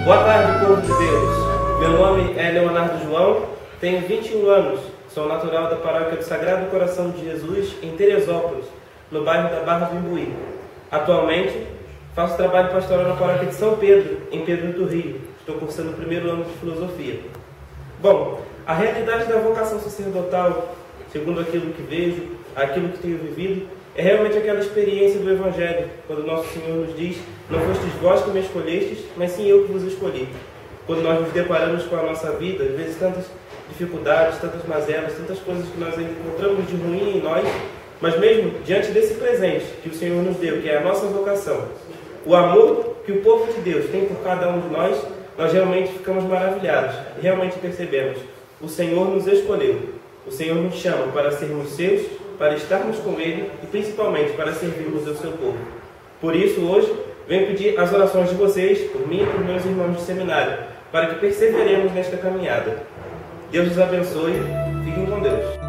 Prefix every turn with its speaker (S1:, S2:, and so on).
S1: Boa tarde, povo de Deus. Meu nome é Leonardo João, tenho 21 anos, sou natural da paróquia do Sagrado Coração de Jesus, em Teresópolis, no bairro da Barra do Imbuí. Atualmente, faço trabalho pastoral na paróquia de São Pedro, em Pedro do Rio. Estou cursando o primeiro ano de filosofia. Bom, a realidade da vocação sacerdotal, segundo aquilo que vejo, aquilo que tenho vivido, é realmente aquela experiência do Evangelho, quando Nosso Senhor nos diz: não fostes vós que me escolhestes, mas sim eu que vos escolhi. Quando nós nos deparamos com a nossa vida, às vezes tantas dificuldades, tantas mazelas, tantas coisas que nós ainda encontramos de ruim em nós, mas mesmo diante desse presente que o Senhor nos deu, que é a nossa vocação, o amor que o povo de Deus tem por cada um de nós realmente ficamos maravilhados e realmente percebemos: o Senhor nos escolheu, o Senhor nos chama para sermos seus, para estarmos com Ele e principalmente para servirmos ao seu povo. Por isso, hoje, venho pedir as orações de vocês, por mim e por meus irmãos de seminário, para que perseveremos nesta caminhada. Deus os abençoe. Fiquem com Deus.